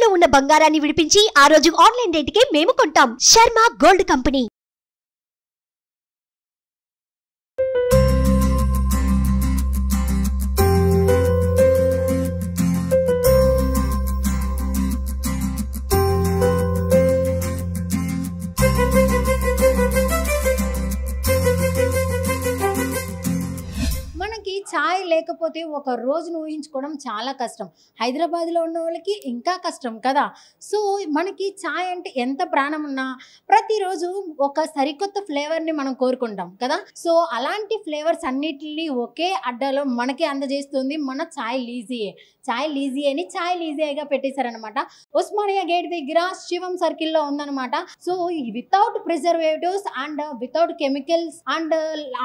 తాకట్టులో ఉన్న బంగారాన్ని విడిపించి ఆ రోజు ఆన్లైన్ రేటుకే మేము కొంటాం. Sharma gold company. మనకి చాయ్ లేకపోతే ఒక రోజును ఊహించుకోవడం చాలా కష్టం. హైదరాబాద్లో ఉన్న వాళ్ళకి ఇంకా కష్టం కదా. సో మనకి చాయ్ అంటే ఎంత ప్రాణం ఉన్నా ప్రతిరోజు ఒక సరికొత్త ఫ్లేవర్ని మనం కోరుకుంటాం కదా. సో అలాంటి ఫ్లేవర్స్ అన్నిటిని ఒకే అడ్డాలో మనకి అందజేస్తుంది మన చాయ్ లీజియే. చాయ్ లీజీ అని చాయ్ లీజియేగా పెట్టేశారనమాట. ఉస్మానియా గేట్ దగ్గర శివం సర్కిల్లో ఉందన్నమాట. So without preservatives and without chemicals and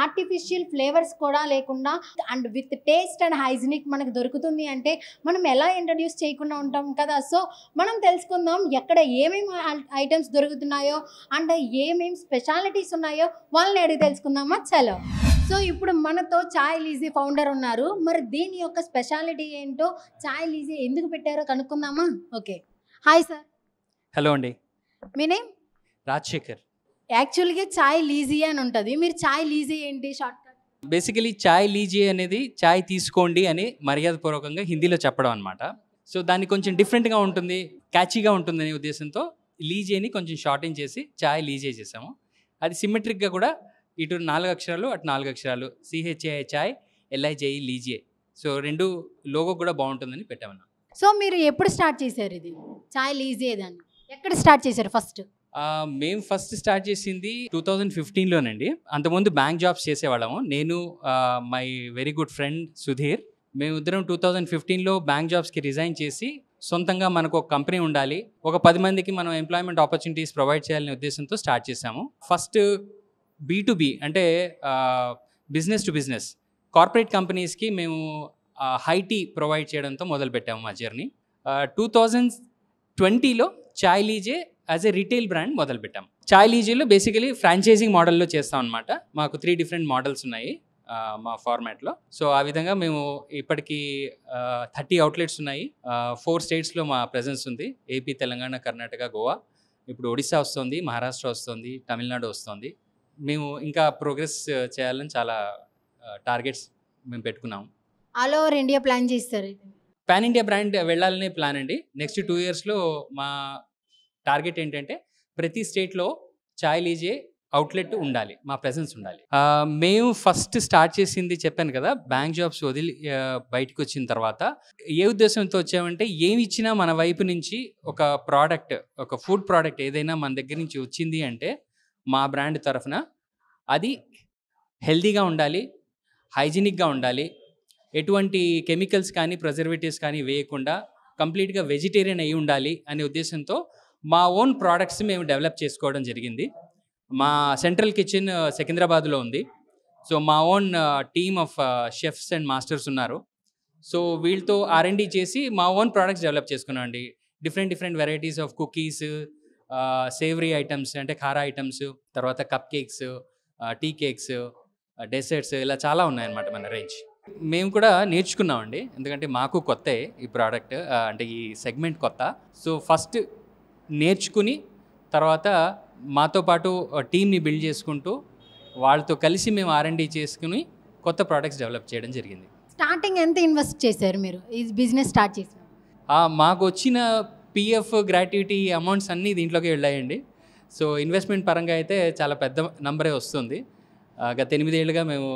artificial flavours కూడా లేకుండా and with taste and hygienic మనకు దొరుకుతుంది అంటే మనం ఎలా ఇంట్రడ్యూస్ చేయకుండా ఉంటాం కదా. సో మనం తెలుసుకుందాం ఎక్కడ ఏమేమి ఐటమ్స్ దొరుకుతున్నాయో అండ్ ఏమేమి స్పెషాలిటీస్ ఉన్నాయో వాళ్ళని అడిగి తెలుసుకుందామా. చలో. సో ఇప్పుడు మనతో చాయ్ లీజీ ఫౌండర్ ఉన్నారు. మరి దీని యొక్క స్పెషాలిటీ ఏంటో, చాయ్ లీజీ ఎందుకు పెట్టారో కనుక్కుందామా. Okay, hi sir. హలో అండి. మీ నేమ్? రాజశేఖర్. యాక్చువల్గా చాయ్ లీజీ అని ఉంటుంది, మీరు చాయ్ లీజీ ఏంటి షార్ట్ కట్? బేసికలీ చాయ్ లీజీ అనేది చాయ్ తీసుకోండి అని మర్యాదపూర్వకంగా హిందీలో చెప్పడం అనమాట. సో దాన్ని కొంచెం డిఫరెంట్గా ఉంటుంది, క్యాచీగా ఉంటుందనే ఉద్దేశంతో లీజీ అని కొంచెం షార్టింగ్ చేసి చాయ్ లీజీ చేసాము. అది సిమెట్రిక్గా కూడా ఇటు 4 అక్షరాలు అటు 4 అక్షరాలు CHAI చాయ్ LIJE లీజియే. సో రెండు లోగో కూడా బాగుంటుందని పెట్టామన్నా. సో మీరు ఎప్పుడు స్టార్ట్ చేశారు ఇది చాయ్ లీజీ దాన్ని? ఎక్కడ స్టార్ట్ చేశారు ఫస్ట్? మేము ఫస్ట్ స్టార్ట్ చేసింది 2015లోనండి. అంతకుముందు బ్యాంక్ జాబ్స్ చేసేవాళ్ళము. నేను my very good friend Sudheer, మేమిద్దరం 2015లో బ్యాంక్ జాబ్స్కి రిజైన్ చేసి సొంతంగా మనకు ఒక కంపెనీ ఉండాలి, ఒక 10 మందికి మనం ఎంప్లాయ్మెంట్ ఆపర్చునిటీస్ ప్రొవైడ్ చేయాలనే ఉద్దేశంతో స్టార్ట్ చేసాము. ఫస్ట్ B2B అంటే బిజినెస్ టు బిజినెస్ కార్పొరేట్ కంపెనీస్కి మేము హై టీ ప్రొవైడ్ చేయడంతో మొదలుపెట్టాము మా జర్నీ. 2020లో Chai Leeje as a retail brand మొదలుపెట్టాము. చాయ్ లీజేలో బేసికలీ ఫ్రాంచైజింగ్ మోడల్లో చేస్తాం అనమాట. మాకు 3 డిఫరెంట్ మోడల్స్ ఉన్నాయి మా ఫార్మాట్లో. సో ఆ విధంగా మేము ఇప్పటికీ 30 అవుట్లెట్స్ ఉన్నాయి. 4 స్టేట్స్లో మా ప్రెజెన్స్ ఉంది. AP, తెలంగాణ, కర్ణాటక, గోవా. ఇప్పుడు ఒడిశా వస్తుంది, మహారాష్ట్ర వస్తుంది, తమిళనాడు వస్తుంది. మేము ఇంకా ప్రోగ్రెస్ చేయాలని చాలా టార్గెట్స్ మేము పెట్టుకున్నాము. ఆల్ ఓవర్ ఇండియా ప్లాన్ చేస్తారు? పాన్ ఇండియా బ్రాండ్ వెళ్ళాలనే ప్లాన్ అండి. నెక్స్ట్ 2 ఇయర్స్లో మా టార్గెట్ ఏంటంటే ప్రతి స్టేట్లో చాయ్ లీజే అవుట్లెట్ ఉండాలి, మా ప్రెజెన్స్ ఉండాలి. మేము ఫస్ట్ స్టార్ట్ చేసింది చెప్పాను కదా, బ్యాంక్ జాబ్స్ వదిలి బయటకు వచ్చిన తర్వాత ఏ ఉద్దేశంతో వచ్చామంటే ఏమి ఇచ్చినా మన వైపు నుంచి ఒక ప్రోడక్ట్, ఒక ఫుడ్ ప్రోడక్ట్ ఏదైనా మన దగ్గర నుంచి వచ్చింది అంటే మా బ్రాండ్ తరఫున అది హెల్తీగా ఉండాలి, హైజీనిక్గా ఉండాలి, ఎటువంటి కెమికల్స్ కానీ ప్రిజర్వేటివ్స్ కానీ వేయకుండా కంప్లీట్గా వెజిటేరియన్ అయి ఉండాలి అనే ఉద్దేశంతో మా ఓన్ ప్రోడక్ట్స్ మేము డెవలప్ చేసుకోవడం జరిగింది. మా సెంట్రల్ కిచెన్ సికింద్రాబాద్లో ఉంది. సో మా own team of chefs and masters ఉన్నారు. సో వీళ్ళతో R&D చేసి మా ఓన్ ప్రోడక్ట్స్ డెవలప్ చేసుకున్నాం అండి. Different varieties of cookies, savoury items అంటే కారా ఐటమ్స్, తర్వాత cupcakes, tea cakes, desserts, ఇలా చాలా ఉన్నాయన్నమాట మన రేంజ్. మేము కూడా నేర్చుకున్నామండి, ఎందుకంటే మాకు కొత్త ఈ ప్రోడక్ట్, అంటే ఈ సెగ్మెంట్ కొత్త. సో ఫస్ట్ నేర్చుకుని తర్వాత మాతో పాటు టీమ్ని బిల్డ్ చేసుకుంటూ వాళ్ళతో కలిసి మేము R&D చేసుకుని కొత్త ప్రోడక్ట్స్ డెవలప్ చేయడం జరిగింది. స్టార్టింగ్ ఎంత ఇన్వెస్ట్ చేశారు మీరు ఈ బిజినెస్ స్టార్ట్ చేసి? మాకు వచ్చిన PF గ్రాట్యుటీ అమౌంట్స్ అన్నీ దీంట్లోకి వెళ్ళాయండి. సో ఇన్వెస్ట్మెంట్ పరంగా అయితే చాలా పెద్ద నంబరే వస్తుంది. గత 8 ఏళ్ళుగా మేము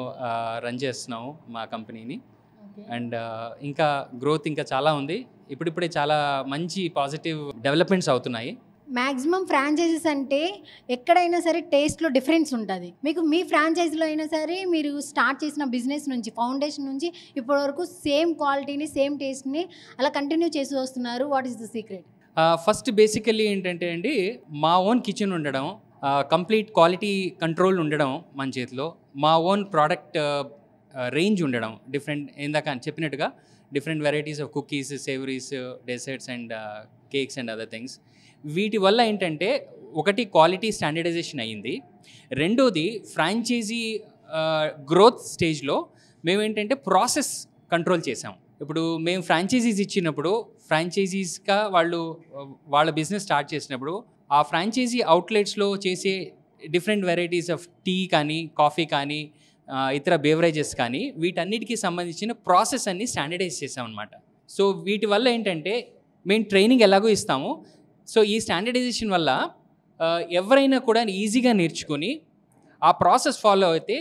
రన్ చేస్తున్నాము మా కంపెనీని. అండ్ ఇంకా గ్రోత్ ఇంకా చాలా ఉంది. ఇప్పుడిప్పుడే చాలా మంచి పాజిటివ్ డెవలప్మెంట్స్ అవుతున్నాయి. మ్యాక్సిమం ఫ్రాంచైజీస్ అంటే ఎక్కడైనా సరే టేస్ట్లో డిఫరెన్స్ ఉంటుంది. మీకు మీ ఫ్రాంచైజీలో అయినా సరే మీరు స్టార్ట్ చేసిన బిజినెస్ నుంచి, ఫౌండేషన్ నుంచి ఇప్పటివరకు సేమ్ క్వాలిటీని, సేమ్ టేస్ట్ని అలా కంటిన్యూ చేసి వస్తున్నారు. What is the secret? First basically ఏంటంటే అండి, మా ఓన్ కిచెన్ ఉండడం, కంప్లీట్ క్వాలిటీ కంట్రోల్ ఉండడం మన చేతిలో, మా ఓన్ ప్రోడక్ట్ రేంజ్ ఉండడం, డిఫరెంట్ ఇందాక చెప్పినట్టుగా different varieties of cookies, savouries, desserts and cakes and other things. వీటి వల్ల ఏంటంటే ఒకటి క్వాలిటీ స్టాండర్డైజేషన్ అయ్యింది. రెండోది ఫ్రాంచైజీ గ్రోత్ స్టేజ్లో మేము ఏంటంటే ప్రాసెస్ కంట్రోల్ చేసాం. ఇప్పుడు మేము ఫ్రాంచైజీస్ ఇచ్చినప్పుడు ఫ్రాంచైజీస్గా వాళ్ళ బిజినెస్ స్టార్ట్ చేసినప్పుడు ఆ ఫ్రాంచైజీ అవుట్లెట్స్లో చేసే డిఫరెంట్ వెరైటీస్ ఆఫ్ టీ కానీ కాఫీ కానీ ఇతర బేవరేజెస్ కానీ వీటన్నిటికీ సంబంధించిన ప్రాసెస్ అన్ని స్టాండర్డైజ్ చేసామన్నమాట. సో వీటి వల్ల ఏంటంటే మేము ట్రైనింగ్ ఎలాగో ఇస్తాము. సో ఈ స్టాండర్డైజేషన్ వల్ల ఎవరైనా కూడా ఈజీగా నేర్చుకొని ఆ ప్రాసెస్ ఫాలో అయితే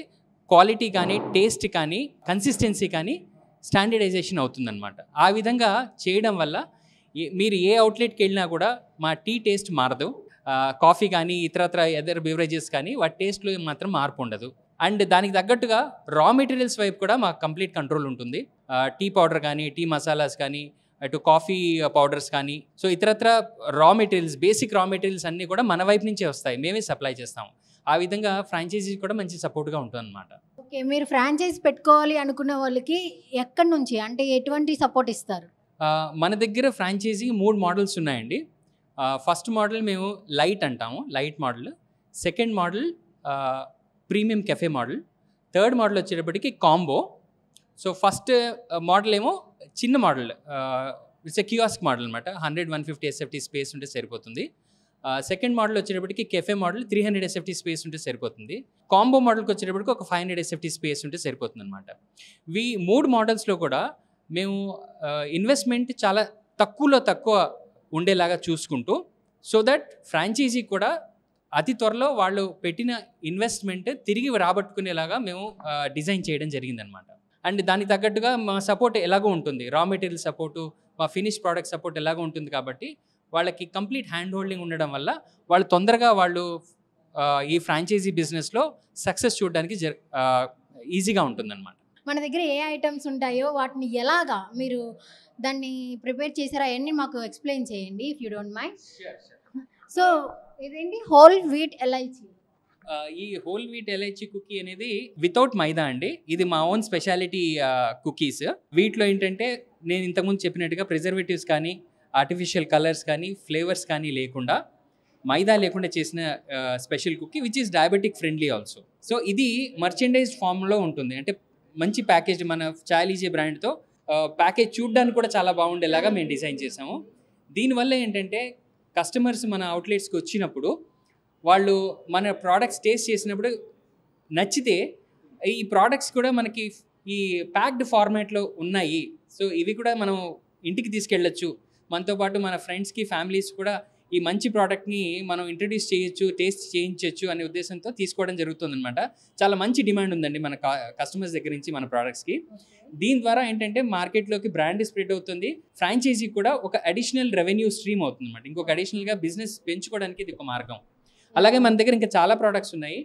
క్వాలిటీ కానీ టేస్ట్ కానీ కన్సిస్టెన్సీ కానీ స్టాండర్డైజేషన్ అవుతుందన్నమాట. ఆ విధంగా చేయడం వల్ల మీరు ఏ అవుట్లెట్కి వెళ్ళినా కూడా మా టీ టేస్ట్ మారదు. కాఫీ కానీ ఇతరత్ర అదర్ బెవరేజెస్ కానీ వాటి టేస్ట్లో మాత్రం మార్పు ఉండదు. అండ్ దానికి తగ్గట్టుగా రా మెటీరియల్స్ వైపు కూడా మాకు కంప్లీట్ కంట్రోల్ ఉంటుంది. టీ పౌడర్ కానీ టీ మసాలాస్ కానీ అటు కాఫీ పౌడర్స్ కానీ సో ఇతరత్ర రా మెటీరియల్స్ బేసిక్ రా మెటీరియల్స్ అన్నీ కూడా మన వైపు నుంచే వస్తాయి, మేమే సప్లై చేస్తాము. ఆ విధంగా ఫ్రాంచైజీ కూడా మంచి సపోర్ట్గా ఉంటుంది అన్నమాట. ఓకే, మీరు ఫ్రాంచైజ్ పెట్టుకోవాలి అనుకున్న వాళ్ళకి ఎక్కడి నుంచి అంటే ఎటువంటి సపోర్ట్ ఇస్తారు? మన దగ్గర ఫ్రాంచైజీ 3 మోడల్స్ ఉన్నాయండి. ఫస్ట్ మోడల్ మేము లైట్ అంటాము, light model. Second model premium cafe model. Third model వచ్చేటప్పటికి కాంబో. సో ఫస్ట్ మోడల్ ఏమో చిన్న model, it's a kiosk model అనమాట. 100-150 SFT స్పేస్ ఉంటే సరిపోతుంది. సెకండ్ మోడల్ వచ్చేటప్పటికి కెఫే మోడల్ 300 SFT స్పేస్ ఉంటే సరిపోతుంది. కాంబో మోడల్కి వచ్చేటప్పటికి ఒక 500 SFT స్పేస్ ఉంటే సరిపోతుంది అనమాట. 3 మోడల్స్లో కూడా మేము ఇన్వెస్ట్మెంట్ చాలా తక్కువ ఉండేలాగా చూసుకుంటూ సో దట్ ఫ్రాంచైజీ కూడా అతి త్వరలో వాళ్ళు పెట్టిన ఇన్వెస్ట్మెంట్ తిరిగి రాబట్టుకునేలాగా మేము డిజైన్ చేయడం జరిగిందనమాట. అండ్ దానికి తగ్గట్టుగా మా సపోర్ట్ ఎలాగో ఉంటుంది, రా మెటీరియల్ సపోర్టు, మా ఫినిష్ ప్రోడక్ట్ సపోర్ట్ ఎలాగో ఉంటుంది కాబట్టి వాళ్ళకి కంప్లీట్ హ్యాండ్ హోల్డింగ్ ఉండడం వల్ల వాళ్ళు తొందరగా ఈ ఫ్రాంచైజీ బిజినెస్లో సక్సెస్ చూడడానికి ఈజీగా ఉంటుందన్నమాట. మన దగ్గర ఏ ఐటమ్స్ ఉంటాయో వాటిని ఎలాగా మీరు దాన్ని ప్రిపేర్ చేశారా అవన్నీ మాకు ఎక్స్ప్లెయిన్ చేయండి if you don't mind. So ఇదేంటి హోల్ వీట్ ఎలైచి. ఈ హోల్ వీట్ ఎలైచి కుకీ అనేది వితౌట్ మైదా అండి. ఇది మా ఓన్ స్పెషాలిటీ కుకీస్. వీటిలో ఏంటంటే నేను ఇంతకుముందు చెప్పినట్టుగా ప్రిజర్వేటివ్స్ కానీ ఆర్టిఫిషియల్ కలర్స్ కానీ ఫ్లేవర్స్ కానీ లేకుండా మైదా లేకుండా చేసిన special cookie which is diabetic friendly also. So ఇది మర్చెండైజ్డ్ ఫామ్లో ఉంటుంది, అంటే మంచి ప్యాకేజ్ మన చాయ్ లీజే బ్రాండ్తో ప్యాకేజ్ చూడడానికి కూడా చాలా బాగుండేలాగా మేము డిజైన్ చేసాము. దీనివల్ల ఏంటంటే కస్టమర్స్ మన అవుట్లెట్స్కి వచ్చినప్పుడు వాళ్ళు మన ప్రోడక్ట్స్ టేస్ట్ చేసినప్పుడు నచ్చితే ఈ ప్రోడక్ట్స్ కూడా మనకి ఈ ప్యాక్డ్ ఫార్మాట్లో ఉన్నాయి, సో ఇవి కూడా మనం ఇంటికి తీసుకెళ్ళచ్చు, మనతో పాటు మన ఫ్రెండ్స్కి ఫ్యామిలీస్ కూడా ఈ మంచి ప్రోడక్ట్ని మనం ఇంట్రడ్యూస్ చేయొచ్చు, టేస్ట్ చేయించవచ్చు అనే ఉద్దేశంతో తీసుకోవడం జరుగుతుందన్నమాట. చాలా మంచి డిమాండ్ ఉందండి మన కస్టమర్స్ దగ్గర నుంచి మన ప్రోడక్ట్స్కి. దీని ద్వారా ఏంటంటే మార్కెట్లోకి బ్రాండ్ స్ప్రెడ్ అవుతుంది, ఫ్రాంచైజీ కూడా ఒక అడిషనల్ రెవెన్యూ స్ట్రీమ్ అవుతుంది అనమాట. ఇంకొక అడిషనల్గా బిజినెస్ పెంచుకోవడానికి ఇది ఒక మార్గం. అలాగే మన దగ్గర ఇంకా చాలా ప్రోడక్ట్స్ ఉన్నాయి.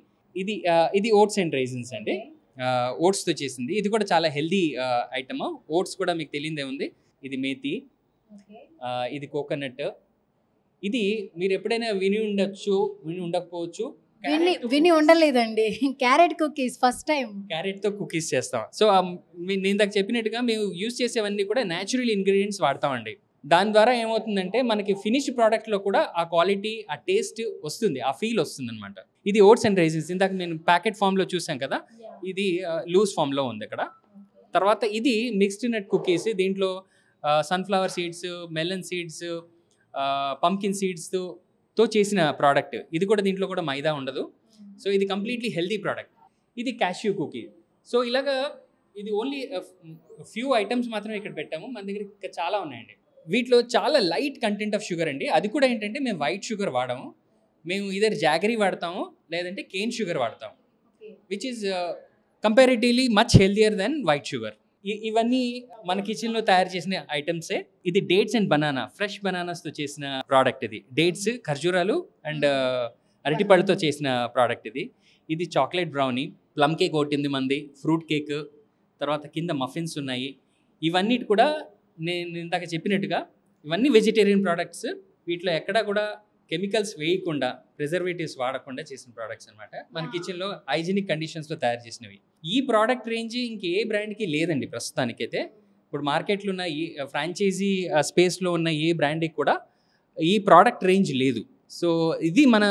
ఇది ఓట్స్ అండ్ రైజిన్స్ అండి, ఓట్స్తో చేసింది. ఇది కూడా చాలా హెల్దీ ఐటమ్. ఓట్స్ కూడా మీకు తెలియదే ఉంది. ఇది మేతి, ఇది కోకోనట్. ఇది మీరు ఎప్పుడైనా విని ఉండకపోవచ్చు, విని ఉండలేదండి. Carrot cookies first time. క్యారెట్తో కుకీస్ చేస్తాం. సో నేను ఇందాక చెప్పినట్టుగా మేము యూజ్ చేసేవన్నీ కూడా న్యాచురల్ ఇంగ్రీడియంట్స్ వాడతామండి. దాని ద్వారా ఏమవుతుందంటే మనకి ఫినిష్ ప్రోడక్ట్లో కూడా ఆ క్వాలిటీ, ఆ టేస్ట్ వస్తుంది, ఆ ఫీల్ వస్తుంది అనమాట. ఇది ఓట్స్ అండ్ రైజిన్స్. ఇందాక నేను ప్యాకెట్ ఫామ్లో చూసాం కదా, ఇది లూజ్ ఫామ్లో ఉంది ఇక్కడ. తర్వాత ఇది మిక్స్డ్ నట్ కుకీస్. దీంట్లో sunflower seeds, melon seeds, pumpkin సీడ్స్తో చేసిన ప్రోడక్ట్. ఇది కూడా దీంట్లో కూడా మైదా ఉండదు. సో ఇది కంప్లీట్లీ హెల్దీ ప్రోడక్ట్. ఇది క్యాష్యూ కుకీ. సో ఇలాగా ఇది ఓన్లీ ఫ్యూ ఐటమ్స్ మాత్రమే ఇక్కడ పెట్టాము. మన దగ్గర ఇంకా చాలా ఉన్నాయండి. వీటిలో చాలా లైట్ కంటెంట్ ఆఫ్ షుగర్ అండి. అది కూడా ఏంటంటే మేము వైట్ షుగర్ వాడము, మేము ఇదర్ జాగరీ వాడతాము లేదంటే కేన్ షుగర్ వాడతాము, which is comparatively much healthier than white sugar. ఇవన్నీ మన కిచెన్లో తయారు చేసిన ఐటమ్సే. ఇది డేట్స్ అండ్ బనానా, ఫ్రెష్ బనానాస్తో చేసిన ప్రోడక్ట్. ఇది డేట్స్, ఖర్జూరాలు అండ్ అరటిపళ్ళతో చేసిన ప్రోడక్ట్. ఇది చాక్లెట్ బ్రౌనీ, ప్లమ్ కేక్ ఒకటి మంది, ఫ్రూట్ కేక్, తర్వాత కింద మఫిన్స్ ఉన్నాయి. ఇవన్నీ కూడా నేను ఇందాక చెప్పినట్టుగా ఇవన్నీ వెజిటేరియన్ ప్రోడక్ట్స్. వీటిలో ఎక్కడా కూడా కెమికల్స్ వేయకుండా, ప్రిజర్వేటివ్స్ వాడకుండా చేసిన ప్రోడక్ట్స్ అనమాట. మన కిచెన్లో హైజీనిక్ కండిషన్స్లో తయారు చేసినవి. ఈ ప్రోడక్ట్ రేంజ్ ఇంకే బ్రాండ్కి లేదండి ప్రస్తుతానికైతే. ఇప్పుడు మార్కెట్లో ఉన్న ఈ ఫ్రాంచైజీ స్పేస్లో ఉన్న ఏ బ్రాండ్కి కూడా ఈ ప్రోడక్ట్ రేంజ్ లేదు. సో ఇది మన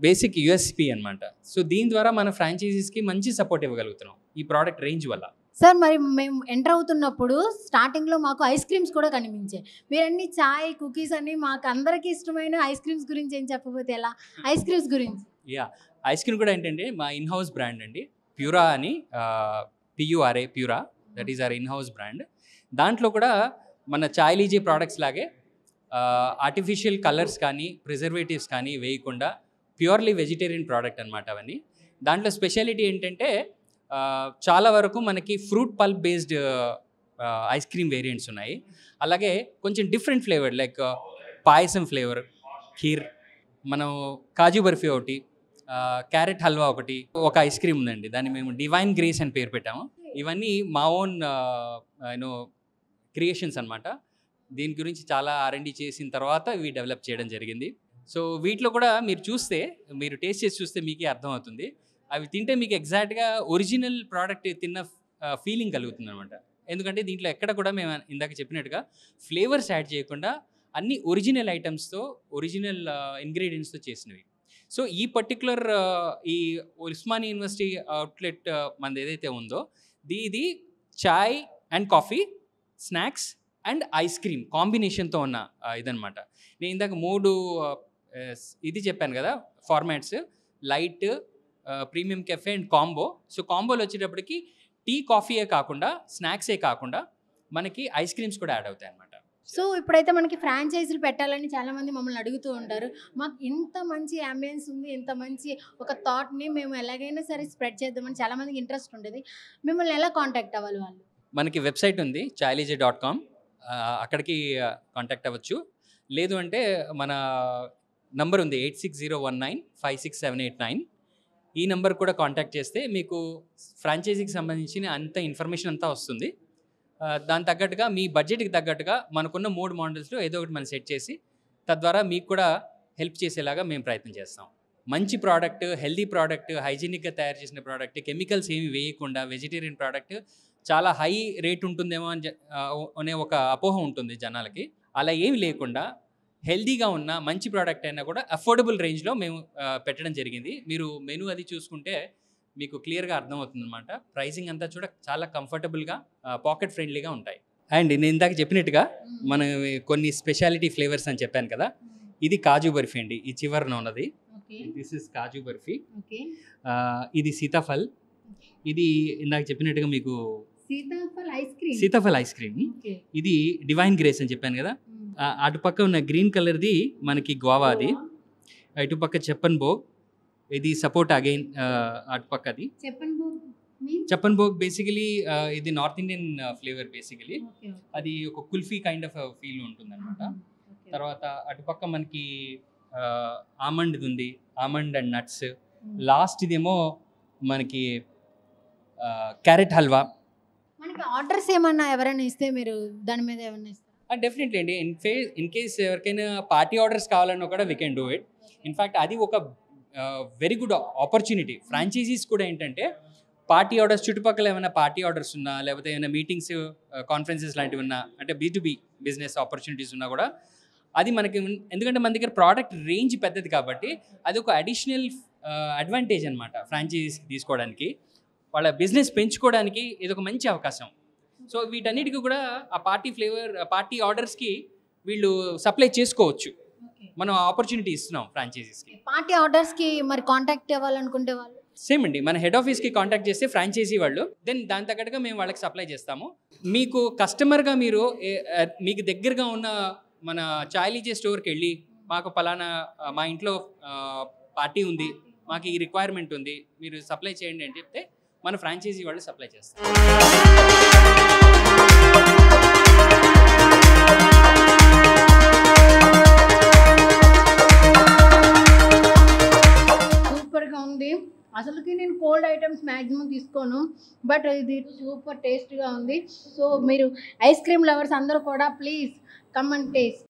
బేసిక్ యూఎస్పీ అనమాట. సో దీని ద్వారా మన ఫ్రాంచైజీస్కి మంచి సపోర్ట్ ఇవ్వగలుగుతున్నాం ఈ ప్రోడక్ట్ రేంజ్ వల్ల. సార్ మరి మేము ఎంటర్ అవుతున్నప్పుడు స్టార్టింగ్లో మాకు ఐస్ క్రీమ్స్ కూడా కనిపించాయి. మీరన్నీ చాయ్, కుకీస్ అని మాకు అందరికీ ఇష్టమైన ఐస్ క్రీమ్స్ గురించి ఏం చెప్పకపోతే ఎలా? ఐస్ క్రీమ్స్ గురించి. ఐస్ క్రీమ్ కూడా ఏంటంటే మా ఇన్ హౌస్ బ్రాండ్ అండి. ప్యూరా అని, PURA Pura, that is our in house brand. దాంట్లో కూడా మన చాయ్ లీజీ ప్రోడక్ట్స్ లాగే ఆర్టిఫిషియల్ కలర్స్ కానీ ప్రిజర్వేటివ్స్ కానీ వేయకుండా ప్యూర్లీ వెజిటేరియన్ ప్రోడక్ట్ అనమాట అవన్నీ. దాంట్లో స్పెషాలిటీ ఏంటంటే చాలా వరకు మనకి fruit pulp based ice cream variants ఉన్నాయి. అలాగే కొంచెం డిఫరెంట్ ఫ్లేవర్ లైక్ పాయసం ఫ్లేవర్, ఖీర్, మనం కాజు బర్ఫీ ఒకటి, క్యారెట్ హల్వా ఒకటి, ఒక ఐస్ క్రీమ్ ఉందండి, దాన్ని మేము డివైన్ గ్రేస్ అని పేరు పెట్టాము. ఇవన్నీ మా ఓన్ క్రియేషన్స్ అనమాట. దీని గురించి చాలా R&D చేసిన తర్వాత ఇవి డెవలప్ చేయడం జరిగింది. సో వీటిలో కూడా మీరు చూస్తే, మీరు టేస్ట్ చేసి చూస్తే మీకే అర్థమవుతుంది. అవి తింటే మీకు ఎగ్జాక్ట్గా ఒరిజినల్ ప్రోడక్ట్ తిన్న ఫీలింగ్ కలుగుతుంది అనమాట. ఎందుకంటే దీంట్లో ఎక్కడ కూడా మేము ఇందాక చెప్పినట్టుగా ఫ్లేవర్స్ యాడ్ చేయకుండా అన్ని ఒరిజినల్ ఐటమ్స్తో, ఒరిజినల్ ఇంగ్రీడియంట్స్తో చేసినవి. సో ఈ పర్టికులర్ ఈ ఉస్మానియా యూనివర్సిటీ అవుట్లెట్ మనది ఏదైతే ఉందో ఇది chai and coffee, snacks and ice cream కాంబినేషన్తో ఉన్న ఇదనమాట. నేను ఇందాక 3 ఇది చెప్పాను కదా formats, light, premium cafe and combo. So కాంబోలో వచ్చేటప్పటికి టీ, కాఫీయే కాకుండా, స్నాక్సే కాకుండా మనకి ఐస్ క్రీమ్స్ కూడా యాడ్ అవుతాయి అన్నమాట. సో ఇప్పుడైతే మనకి ఫ్రాంచైజీలు పెట్టాలని చాలామంది మమ్మల్ని అడుగుతూ ఉంటారు. మాకు ఇంత మంచి అంబియన్స్ ఉంది, ఇంత మంచి ఒక థాట్ని మేము ఎలాగైనా సరే స్ప్రెడ్ చేద్దామని చాలామందికి ఇంట్రెస్ట్ ఉండేది. మిమ్మల్ని ఎలా కాంటాక్ట్ అవ్వాలి వాళ్ళు? మనకి వెబ్సైట్ ఉంది chaileejay.com, అక్కడికి కాంటాక్ట్ అవ్వచ్చు. లేదు అంటే మన నంబర్ ఉంది 8601956789. ఈ నెంబర్ కూడా కాంటాక్ట్ చేస్తే మీకు ఫ్రాంచైజీకి సంబంధించిన అంత ఇన్ఫర్మేషన్ అంతా వస్తుంది. దాని తగ్గట్టుగా మీ బడ్జెట్కి తగ్గట్టుగా మనకున్న 3 మోడల్స్లో ఏదో ఒకటి మనం సెట్ చేసి తద్వారా మీకు కూడా హెల్ప్ చేసేలాగా మేము ప్రయత్నం చేస్తాం. మంచి ప్రోడక్ట్, హెల్దీ ప్రోడక్ట్, హైజీనిక్గా తయారు చేసిన ప్రోడక్ట్, కెమికల్స్ ఏమి వేయకుండా వెజిటేరియన్ ప్రోడక్ట్ చాలా హై రేట్ ఉంటుందేమో అనే ఒక అపోహ ఉంటుంది జనాలకి. అలా ఏమి లేకుండా హెల్దీగా ఉన్న మంచి ప్రోడక్ట్ అయినా కూడా అఫోర్డబుల్ రేంజ్లో మేము పెట్టడం జరిగింది. మీరు మెనూ అది చూసుకుంటే మీకు క్లియర్గా అర్థమవుతుంది అనమాట. ప్రైసింగ్ అంతా చూడ చాలా కంఫర్టబుల్గా, పాకెట్ ఫ్రెండ్లీగా ఉంటాయి. అండ్ నేను ఇందాక చెప్పినట్టుగా మనం కొన్ని స్పెషాలిటీ ఫ్లేవర్స్ అని చెప్పాను కదా, ఇది కాజు బర్ఫీ అండి, ఈ చివరన ఉన్నది. దిస్ ఇస్ కాజు బర్ఫీ. ఇది సీతాఫల్. ఇది ఇందాక చెప్పినట్టుగా మీకు సీతాఫల్ ఐస్ క్రీమ్. ఇది డివైన్ గ్రేస్ అని చెప్పాను కదా. అటుపక్క ఉన్న గ్రీన్ కలర్ది మనకి గోవా, అది ఇటుపక్క చెప్పన్ భోగ్, ఇది సపోర్ట్ అగైన్ అటుపక్కది చెప్పన్ భోగ్. బేసికలీ ఇది నార్త్ ఇండియన్ ఫ్లేవర్ బేసికలీ. అది ఒక కుల్ఫీ కైండ్ ఆఫ్ ఫీల్ ఉంటుంది అనమాట. తర్వాత అటుపక్క మనకి ఆమండ్ ఉంది, ఆమండ్ అండ్ నట్స్. లాస్ట్ ఇదేమో మనకి క్యారెట్ హల్వా. మనకి ఆర్డర్స్ ఏమన్నా ఎవరైనా ఇస్తే మీరు దాని మీద ఏమన్నా ఇస్తారు? డెఫినెట్లీ అండి. ఇన్ కేస్ ఎవరికైనా పార్టీ ఆర్డర్స్ కావాలన్నా కూడా we can do it. In fact అది ఒక వెరీ గుడ్ ఆపర్చునిటీ. ఫ్రాంచైజీస్ కూడా ఏంటంటే పార్టీ ఆర్డర్స్, చుట్టుపక్కల ఏమైనా పార్టీ ఆర్డర్స్ ఉన్నా, లేకపోతే ఏమైనా మీటింగ్స్, కాన్ఫరెన్సెస్ లాంటివి ఉన్నా, అంటే B2B బిజినెస్ ఆపర్చునిటీస్ ఉన్నా కూడా అది మనకి, ఎందుకంటే మన దగ్గర ప్రోడక్ట్ రేంజ్ పెద్దది కాబట్టి అది ఒక అడిషనల్ అడ్వాంటేజ్ అనమాట ఫ్రాంచైజీస్కి తీసుకోవడానికి, వాళ్ళ బిజినెస్ పెంచుకోవడానికి ఇది ఒక మంచి అవకాశం. సో వీటన్నిటికీ కూడా ఆ పార్టీ ఆర్డర్స్కి వీళ్ళు సప్లై చేసుకోవచ్చు. మనం ఆపర్చునిటీ ఇస్తున్నాం ఫ్రాంచైజీస్కి. పార్టీ ఆర్డర్స్కి మరి కాంటాక్ట్ అవ్వాలనుకుంటే వాళ్ళు సేమ్ అండి, మన హెడ్ ఆఫీస్కి కాంటాక్ట్ చేస్తే ఫ్రాంచైజీ వాళ్ళు, దెన్ దాని తగ్గట్టుగా మేము వాళ్ళకి సప్లై చేస్తాము. మీకు కస్టమర్గా మీరు మీకు దగ్గరగా ఉన్న మన చాయ్లీజే స్టోర్కి వెళ్ళి మాకు పలానా మా ఇంట్లో పార్టీ ఉంది, మాకు ఈ రిక్వైర్మెంట్ ఉంది, మీరు సప్లై చేయండి అని చెప్తే మన ఫ్రాంచైజీ వాళ్ళు సప్లై చేస్తారు. సూపర్గా ఉంది. అసలుకి నేను కోల్డ్ ఐటమ్స్ మ్యాక్సిమం తీసుకోను, బట్ ఇది సూపర్ టేస్ట్గా ఉంది. సో మీరు ఐస్ క్రీమ్ లవర్స్ అందరూ కూడా ప్లీజ్ కమ్ అండ్ టేస్ట్.